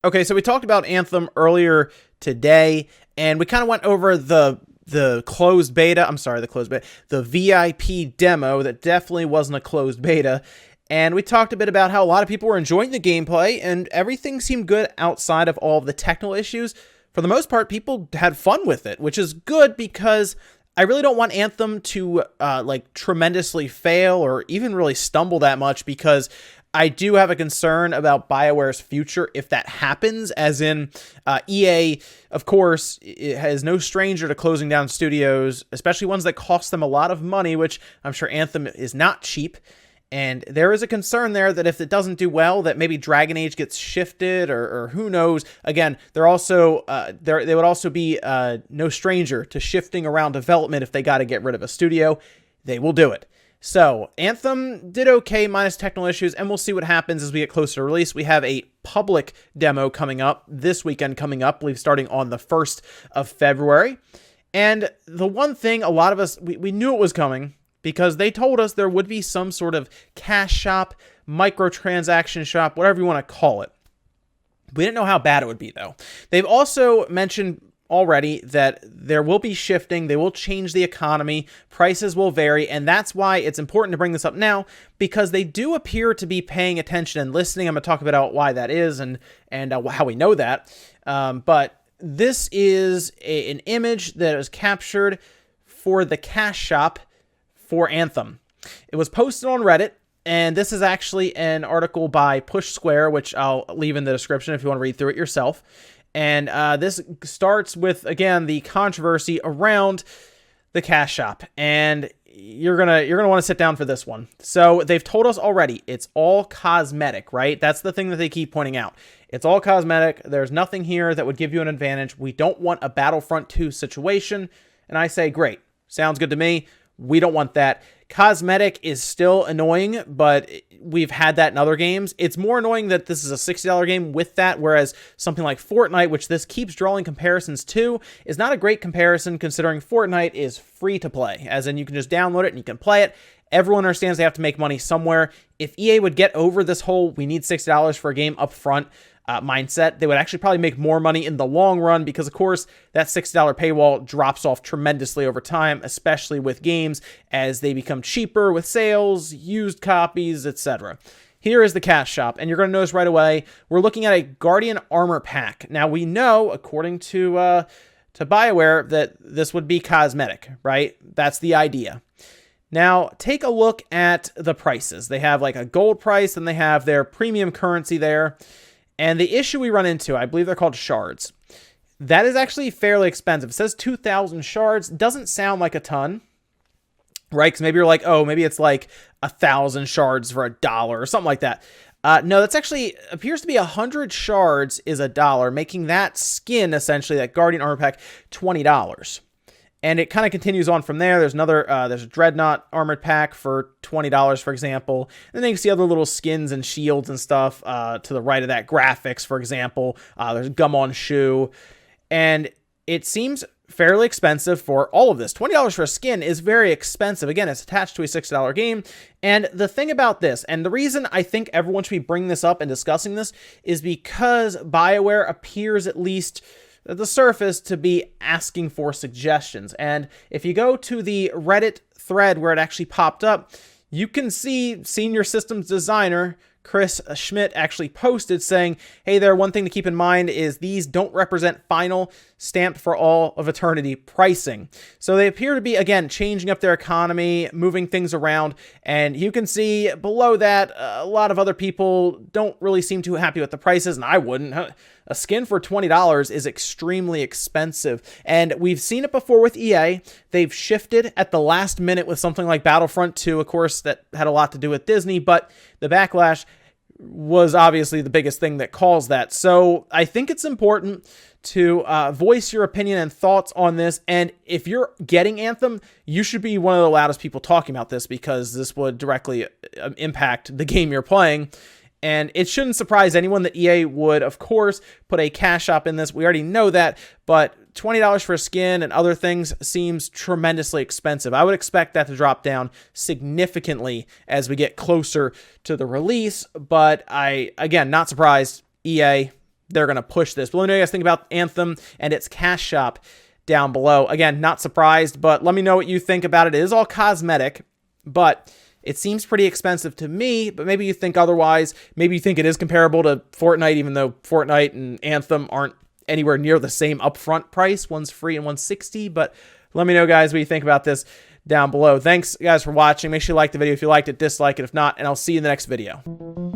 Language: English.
Okay, so we talked about Anthem earlier today, and we kind of went over the closed beta. I'm sorry, the closed beta, the VIP demo that definitely wasn't a closed beta. And we talked a bit about how a lot of people were enjoying the gameplay, and everything seemed good outside of all of the technical issues. For the most part, people had fun with it, which is good because I really don't want Anthem to like tremendously fail or even really stumble that much, because I do have a concern about BioWare's future if that happens, as in EA, of course, it has no stranger to closing down studios, especially ones that cost them a lot of money, which I'm sure Anthem is not cheap. And there is a concern there that if it doesn't do well, that maybe Dragon Age gets shifted, or who knows. Again, they're also they would also be no stranger to shifting around development if they got to get rid of a studio. They will do it. So Anthem did okay minus technical issues, and we'll see what happens as we get closer to release. We have a public demo coming up this weekend, coming up, I believe starting on the 1st of February. And the one thing a lot of us, we knew it was coming, because they told us there would be some sort of cash shop, microtransaction shop, whatever you want to call it. We didn't know how bad it would be, though. They've also mentioned already that there will be shifting, they will change the economy, prices will vary, and that's why it's important to bring this up now, because they do appear to be paying attention and listening. I'm going to talk about why that is and how we know that. But this is an image that was captured for the cash shop for Anthem. It was posted on Reddit, and this is actually an article by Push Square, which I'll leave in the description if you want to read through it yourself. And this starts with, again, the controversy around the cash shop, and you're gonna want to sit down for this one. So they've told us already it's all cosmetic, right? That's the thing that they keep pointing out. It's all cosmetic. There's nothing here that would give you an advantage. We don't want a Battlefront 2 situation. And I say, great, sounds good to me. We don't want that. Cosmetic is still annoying, but we've had that in other games. It's more annoying that this is a $60 game with that, whereas something like Fortnite, which this keeps drawing comparisons to, is not a great comparison, considering Fortnite is free to play, as in you can just download it and you can play it. Everyone understands they have to make money somewhere. If EA would get over this whole we need $60 for a game up front mindset, they would actually probably make more money in the long run, because of course that $60 paywall drops off tremendously over time, especially with games as they become cheaper with sales, used copies, etc. Here is the cash shop, and you're going to notice right away we're looking at a Guardian armor pack. Now we know, according to BioWare, that this would be cosmetic, right? That's the idea. Now, take a look at the prices. They have like a gold price, and they have their premium currency there. And the issue we run into, I believe they're called shards. That is actually fairly expensive. It says 2,000 shards. Doesn't sound like a ton, right? Because maybe you're like, oh, maybe it's like 1,000 shards for $1 or something like that. No, that's actually appears to be 100 shards is $1, making that skin, essentially, that Guardian armor pack, $20. And it kind of continues on from there. There's another, there's a Dreadnought armored pack for $20, for example. And then you can see other little skins and shields and stuff to the right of that. Graphics, for example. There's Gum on Shoe. And it seems fairly expensive for all of this. $20 for a skin is very expensive. Again, it's attached to a $60 game. And the thing about this, and the reason I think everyone should be bringing this up and discussing this, is because BioWare appears, at least at the surface, to be asking for suggestions. And if you go to the Reddit thread where it actually popped up, you can see senior systems designer Chris Schmidt actually posted saying, hey there, one thing to keep in mind is these don't represent final stamped for all of eternity pricing. So they appear to be, again, changing up their economy, moving things around. And you can see below that, a lot of other people don't really seem too happy with the prices, and I wouldn't. A skin for $20 is extremely expensive. And we've seen it before with EA. They've shifted at the last minute with something like Battlefront 2, of course, that had a lot to do with Disney, but the backlash was obviously the biggest thing that caused that. So I think it's important to voice your opinion and thoughts on this. And if you're getting Anthem, you should be one of the loudest people talking about this, because this would directly impact the game you're playing. And it shouldn't surprise anyone that EA would, of course, put a cash shop in this. We already know that, but $20 for a skin and other things seems tremendously expensive. I would expect that to drop down significantly as we get closer to the release, but again, not surprised. EA, they're going to push this. But let me know what you guys think about Anthem and its cash shop down below. Again, not surprised, but let me know what you think about it. It is all cosmetic, but it seems pretty expensive to me, but maybe you think otherwise. Maybe you think it is comparable to Fortnite, even though Fortnite and Anthem aren't anywhere near the same upfront price. One's free and one's $60, but let me know, guys, what you think about this down below. Thanks, guys, for watching. Make sure you like the video if you liked it, dislike it if not, and I'll see you in the next video.